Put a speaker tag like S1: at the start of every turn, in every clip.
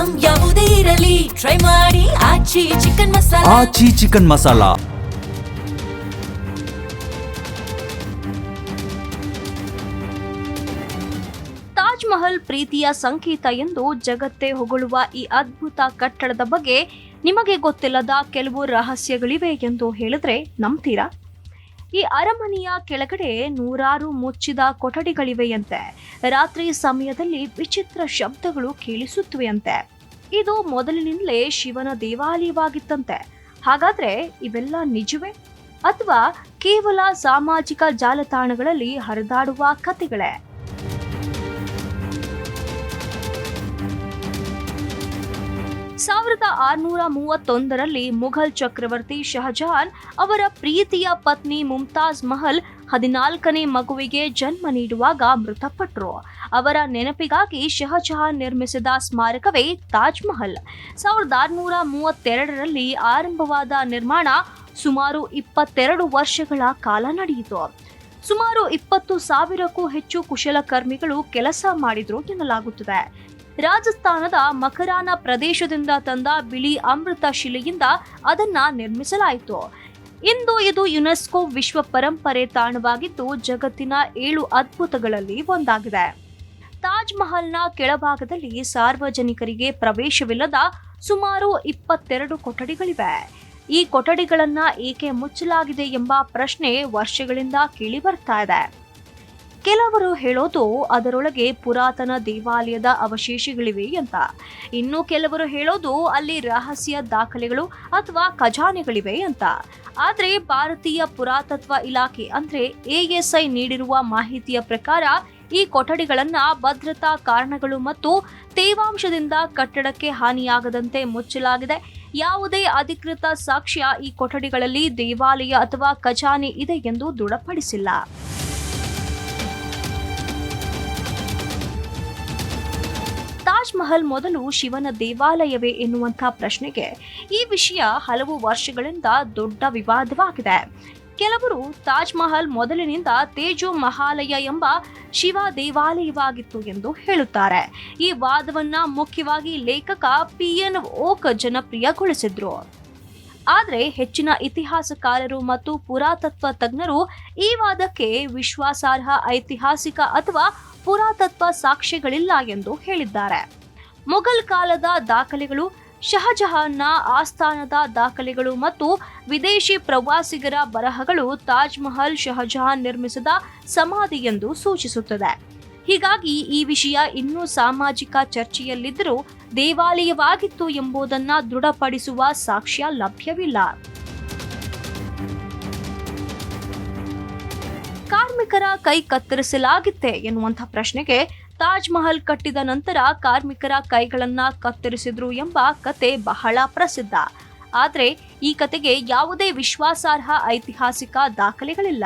S1: Item ಯಾವುದೇ ಇರಲಿ try ಮಾಡಿ ಆಚಿ ಚಿಕನ್ ಮಸಾಲಾ.
S2: ಆಚಿ ಚಿಕನ್ ಮಸಾಲಾ.
S3: ತಾಜ್ ಮಹಲ್ ಪ್ರೀತಿಯ ಸಂಕೇತ ಎಂದು ಜಗತ್ತೇ ಹೊಗಳುವ ಈ ಅದ್ಭುತ ಕಟ್ಟಡದ ಬಗ್ಗೆ ನಿಮಗೆ ಗೊತ್ತಿಲ್ಲದ ಕೆಲವು ರಹಸ್ಯಗಳಿವೆ ಎಂದು ಹೇಳಿದ್ರೆ ನಂಬ್ತೀರಾ? ಈ ಅರಮನೆಯ ಕೆಳಗಡೆ ನೂರಾರು ಮುಚ್ಚಿದ ಕೊಠಡಿಗಳಿವೆಯಂತೆ. ರಾತ್ರಿ ಸಮಯದಲ್ಲಿ ವಿಚಿತ್ರ ಶಬ್ದಗಳು ಕೇಳಿಸುತ್ತವೆಯಂತೆ. ಇದು ಮೊದಲಿನಿಂದಲೇ ಶಿವನ ದೇವಾಲಯವಾಗಿತ್ತಂತೆ. ಹಾಗಾದ್ರೆ ಇವೆಲ್ಲ ನಿಜವೇ ಅಥವಾ ಕೇವಲ ಸಾಮಾಜಿಕ ಜಾಲತಾಣಗಳಲ್ಲಿ ಹರಿದಾಡುವ ಕಥೆಗಳೇ? 1631ರಲ್ಲಿ ಮುಘಲ್ ಚಕ್ರವರ್ತಿ ಶಹಜಹಾನ್ ಅವರ ಪ್ರೀತಿಯ ಪತ್ನಿ ಮುಮ್ತಾಜ್ ಮಹಲ್ 14ನೇ ಮಗುವಿಗೆ ಜನ್ಮ ನೀಡುವಾಗ ಮೃತಪಟ್ಟರು. ಅವರ ನೆನಪಿಗಾಗಿ ಶಹಜಹಾನ್ ನಿರ್ಮಿಸಿದ ಸ್ಮಾರಕವೇ ತಾಜ್ ಮಹಲ್. 1632ರಲ್ಲಿ ಆರಂಭವಾದ ನಿರ್ಮಾಣ ಸುಮಾರು 22 ವರ್ಷಗಳ ಕಾಲ ನಡೆಯಿತು. ಸುಮಾರು 20,000ಕ್ಕೂ ಹೆಚ್ಚು ಕುಶಲಕರ್ಮಿಗಳು ಕೆಲಸ ಮಾಡಿದ್ರು ಎನ್ನಲಾಗುತ್ತದೆ. ರಾಜಸ್ಥಾನದ ಮಕರಾನ ಪ್ರದೇಶದಿಂದ ತಂದ ಬಿಳಿ ಅಮೃತ ಶಿಲೆಯಿಂದ ಅದನ್ನ ನಿರ್ಮಿಸಲಾಯಿತು. ಇಂದು ಇದು ಯುನೆಸ್ಕೋ ವಿಶ್ವ ಪರಂಪರೆ ತಾಣವಾಗಿದ್ದು ಜಗತ್ತಿನ 7 ಅದ್ಭುತಗಳಲ್ಲಿ ಒಂದಾಗಿದೆ. ತಾಜ್ ಮಹಲ್ನ ಕೆಳಭಾಗದಲ್ಲಿ ಸಾರ್ವಜನಿಕರಿಗೆ ಪ್ರವೇಶವಿಲ್ಲದ ಸುಮಾರು 22 ಕೊಠಡಿಗಳಿವೆ. ಈ ಕೊಠಡಿಗಳನ್ನ ಏಕೆ ಮುಚ್ಚಲಾಗಿದೆ ಎಂಬ ಪ್ರಶ್ನೆ ವರ್ಷಗಳಿಂದ ಕೇಳಿ ಬರ್ತಾ ಇದೆ. ಕೆಲವರು ಹೇಳೋದು ಅದರೊಳಗೆ ಪುರಾತನ ದೇವಾಲಯದ ಅವಶೇಷಗಳಿವೆ ಅಂತ. ಇನ್ನು ಕೆಲವರು ಹೇಳೋದು ಅಲ್ಲಿ ರಹಸ್ಯ ದಾಖಲೆಗಳು ಅಥವಾ ಖಜಾನೆಗಳಿವೆ ಅಂತ. ಆದ್ರೆ ಭಾರತೀಯ ಪುರಾತತ್ವ ಇಲಾಖೆ ಅಂದ್ರೆ ASI ನೀಡಿರುವ ಮಾಹಿತಿಯ ಪ್ರಕಾರ ಈ ಕೊಠಡಿಗಳನ್ನ ಭದ್ರತಾ ಕಾರಣಗಳು ಮತ್ತು ತೇವಾಂಶದಿಂದ ಕಟ್ಟಡಕ್ಕೆ ಹಾನಿಯಾಗದಂತೆ ಮುಚ್ಚಲಾಗಿದೆ. ಯಾವುದೇ ಅಧಿಕೃತ ಸಾಕ್ಷ್ಯ ಈ ಕೊಠಡಿಗಳಲ್ಲಿ ದೇವಾಲಯ ಅಥವಾ ಖಜಾನೆ ಇದೆ ಎಂದು ದೃಢಪಡಿಸಿಲ್ಲ. ತಾಜ್ ಮಹಲ್ ಮೊದಲು ಶಿವನ ದೇವಾಲಯವೇ ಎನ್ನುವಂಥ ಪ್ರಶ್ನೆಗೆ ಈ ವಿಷಯ ಹಲವು ವರ್ಷಗಳಿಂದ ದೊಡ್ಡ ವಿವಾದವಾಗಿದೆ. ಕೆಲವರು ತಾಜ್ ಮಹಲ್ ಮೊದಲಿನಿಂದ ತೇಜೋ ಮಹಾಲಯ ಎಂಬ ಶಿವ ದೇವಾಲಯವಾಗಿತ್ತು ಎಂದು ಹೇಳುತ್ತಾರೆ. ಈ ವಾದವನ್ನ ಮುಖ್ಯವಾಗಿ ಲೇಖಕ PN ಓಕ್ ಜನಪ್ರಿಯಗೊಳಿಸಿದ್ರು. ಆದರೆ ಹೆಚ್ಚಿನ ಇತಿಹಾಸಕಾರರು ಮತ್ತು ಪುರಾತತ್ವ ತಜ್ಞರು ಈ ವಾದಕ್ಕೆ ವಿಶ್ವಾಸಾರ್ಹ ಐತಿಹಾಸಿಕ ಅಥವಾ ಪುರಾತತ್ವ ಸಾಕ್ಷ್ಯಗಳಿಲ್ಲ ಎಂದು ಹೇಳಿದ್ದಾರೆ. ಮೊಘಲ್ ಕಾಲದ ದಾಖಲೆಗಳು, ಶಹಜಹಾನ್ನ ಆಸ್ಥಾನದ ದಾಖಲೆಗಳು ಮತ್ತು ವಿದೇಶಿ ಪ್ರವಾಸಿಗರ ಬರಹಗಳು ತಾಜ್ ಮಹಲ್ ಶಹಜಹಾನ್ ನಿರ್ಮಿಸಿದ ಸಮಾಧಿ ಎಂದು ಸೂಚಿಸುತ್ತದೆ. ಹೀಗಾಗಿ ಈ ವಿಷಯ ಇನ್ನೂ ಸಾಮಾಜಿಕ ಚರ್ಚೆಯಲ್ಲಿದ್ದರೂ ದೇವಾಲಯವಾಗಿತ್ತು ಎಂಬುದನ್ನ ದೃಢಪಡಿಸುವ ಸಾಕ್ಷ್ಯ ಲಭ್ಯವಿಲ್ಲ. ಕಾರ್ಮಿಕರ ಕೈ ಕತ್ತರಿಸಲಾಗಿತ್ತೆ ಎನ್ನುವಂಥ ಪ್ರಶ್ನೆಗೆ ತಾಜ್ ಮಹಲ್ ಕಟ್ಟಿದ ನಂತರ ಕಾರ್ಮಿಕರ ಕೈಗಳನ್ನ ಕತ್ತರಿಸಿದ್ರು ಎಂಬ ಕತೆ ಬಹಳ ಪ್ರಸಿದ್ಧ. ಆದ್ರೆ ಈ ಕತೆಗೆ ಯಾವುದೇ ವಿಶ್ವಾಸಾರ್ಹ ಐತಿಹಾಸಿಕ ದಾಖಲೆಗಳಿಲ್ಲ.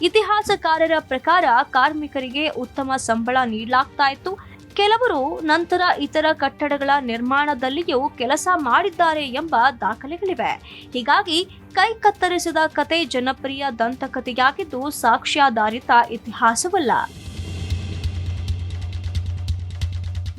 S3: ಇತಿಹಾಸಕಾರರ ಪ್ರಕಾರ ಕಾರ್ಮಿಕರಿಗೆ ಉತ್ತಮ ಸಂಬಳ ನೀಡಲಾಗ್ತಾ ಇತ್ತು. ಕೆಲವರು ನಂತರ ಇತರ ಕಟ್ಟಡಗಳ ನಿರ್ಮಾಣದಲ್ಲಿಯೂ ಕೆಲಸ ಮಾಡಿದ್ದಾರೆ ಎಂಬ ದಾಖಲೆಗಳಿವೆ. ಹೀಗಾಗಿ ಕೈ ಕತ್ತರಿಸಿದ ಕತೆ ಜನಪ್ರಿಯ ದಂತಕಥೆಯಾಗಿದ್ದು ಸಾಕ್ಷ್ಯಾಧಾರಿತ ಇತಿಹಾಸವಲ್ಲ.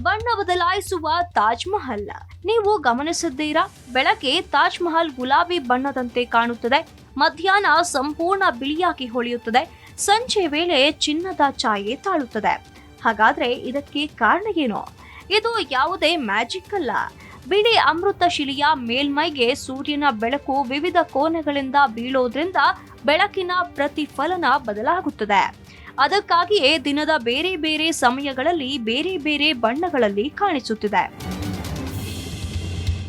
S3: ಬಣ್ಣ ಬದಲಾಯಿಸುವ ತಾಜ್ ಮಹಲ್. ನೀವು ಗಮನಿಸಿದ್ದೀರಾ? ಬೆಳಗ್ಗೆ ತಾಜ್ ಮಹಲ್ ಗುಲಾಬಿ ಬಣ್ಣದಂತೆ ಕಾಣುತ್ತದೆ, ಮಧ್ಯಾಹ್ನ ಸಂಪೂರ್ಣ ಬಿಳಿಯಾಗಿ ಹೊಳೆಯುತ್ತದೆ, ಸಂಜೆ ವೇಳೆ ಚಿನ್ನದ ಛಾಯೆ ತಾಳುತ್ತದೆ. ಹಾಗಾದ್ರೆ ಇದಕ್ಕೆ ಕಾರಣ ಏನು? ಇದು ಯಾವುದೇ ಮ್ಯಾಜಿಕ್ ಅಲ್ಲ. ಬಿಳಿ ಅಮೃತ ಶಿಲೆಯ ಮೇಲ್ಮೈಗೆ ಸೂರ್ಯನ ಬೆಳಕು ವಿವಿಧ ಕೋನಗಳಿಂದ ಬೀಳೋದ್ರಿಂದ ಬೆಳಕಿನ ಪ್ರತಿಫಲನ ಬದಲಾಗುತ್ತದೆ. ಅದಕ್ಕಾಗಿಯೇ ದಿನದ ಬೇರೆ ಬೇರೆ ಸಮಯಗಳಲ್ಲಿ ಬೇರೆ ಬೇರೆ ಬಣ್ಣಗಳಲ್ಲಿ ಕಾಣಿಸುತ್ತಿದೆ.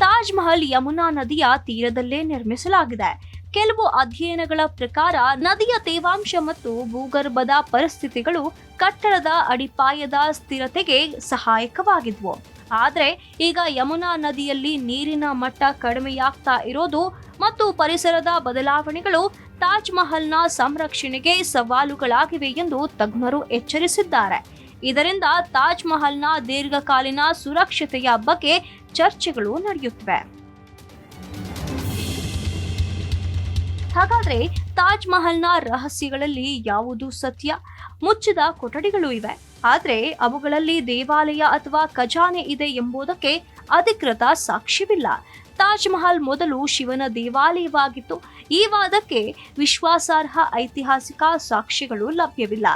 S3: ತಾಜ್ ಮಹಲ್ ಯಮುನಾ ನದಿಯ ತೀರದಲ್ಲೇ ನಿರ್ಮಿಸಲಾಗಿದೆ. ಕೆಲವು ಅಧ್ಯಯನಗಳ ಪ್ರಕಾರ ನದಿಯ ತೇವಾಂಶ ಮತ್ತು ಭೂಗರ್ಭದ ಪರಿಸ್ಥಿತಿಗಳು ಕಟ್ಟಡದ ಅಡಿಪಾಯದ ಸ್ಥಿರತೆಗೆ ಸಹಾಯಕವಾಗಿದ್ವು. ಆದರೆ ಈಗ ಯಮುನಾ ನದಿಯಲ್ಲಿ ನೀರಿನ ಮಟ್ಟ ಕಡಿಮೆಯಾಗ್ತಾ ಇರೋದು ಮತ್ತು ಪರಿಸರದ ಬದಲಾವಣೆಗಳು ತಾಜ್ ಮಹಲ್ನ ಸಂರಕ್ಷಣೆಗೆ ಸವಾಲುಗಳಾಗಿವೆ ಎಂದು ತಜ್ಞರು ಎಚ್ಚರಿಸಿದ್ದಾರೆ. ಇದರಿಂದ ತಾಜ್ ಮಹಲ್ನ ದೀರ್ಘಕಾಲೀನ ಸುರಕ್ಷತೆಯ ಬಗ್ಗೆ ಚರ್ಚೆಗಳು ನಡೆಯುತ್ತಿವೆ. ಹಾಗಾದ್ರೆ ತಾಜ್ ಮಹಲ್ನ ರಹಸ್ಯಗಳಲ್ಲಿ ಯಾವುದು ಸತ್ಯ? ಮುಚ್ಚಿದ ಕೊಠಡಿಗಳು ಇವೆ, ಆದ್ರೆ ಅವುಗಳಲ್ಲಿ ದೇವಾಲಯ ಅಥವಾ ಖಜಾನೆ ಇದೆ ಎಂಬುದಕ್ಕೆ ಅಧಿಕೃತ ಸಾಕ್ಷ್ಯವಿಲ್ಲ. ತಾಜ್ ಮಹಲ್ ಮೊದಲು ಶಿವನ ದೇವಾಲಯವಾಗಿತ್ತು. ಈ ವಾದಕ್ಕೆ ವಿಶ್ವಾಸಾರ್ಹ ಐತಿಹಾಸಿಕ ಸಾಕ್ಷ್ಯಗಳು ಲಭ್ಯವಿಲ್ಲ.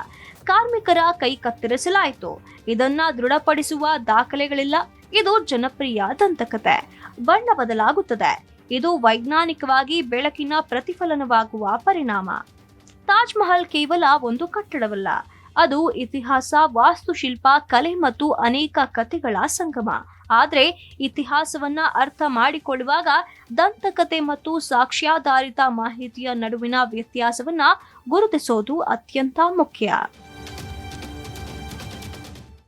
S3: ಕಾರ್ಮಿಕರ ಕೈ ಕತ್ತರಿಸಲಾಯಿತು, ಇದನ್ನ ದೃಢಪಡಿಸುವ ದಾಖಲೆಗಳಿಲ್ಲ. ಇದು ಜನಪ್ರಿಯ ದಂತಕತೆ. ಬಣ್ಣ ಬದಲಾಗುತ್ತದೆ, ಇದು ವೈಜ್ಞಾನಿಕವಾಗಿ ಬೆಳಕಿನ ಪ್ರತಿಫಲನವಾಗುವ ಪರಿಣಾಮ. ತಾಜ್ ಮಹಲ್ ಕೇವಲ ಒಂದು ಕಟ್ಟಡವಲ್ಲ, ಅದು ಇತಿಹಾಸ, ವಾಸ್ತುಶಿಲ್ಪ, ಕಲೆ ಮತ್ತು ಅನೇಕ ಕಥೆಗಳ ಸಂಗಮ. ಆದರೆ ಇತಿಹಾಸವನ್ನ ಅರ್ಥ ಮಾಡಿಕೊಳ್ಳುವಾಗ ದಂತಕತೆ ಮತ್ತು ಸಾಕ್ಷ್ಯಾಧಾರಿತ ಮಾಹಿತಿಯ ನಡುವಿನ ವ್ಯತ್ಯಾಸವನ್ನ ಗುರುತಿಸೋದು ಅತ್ಯಂತ ಮುಖ್ಯ.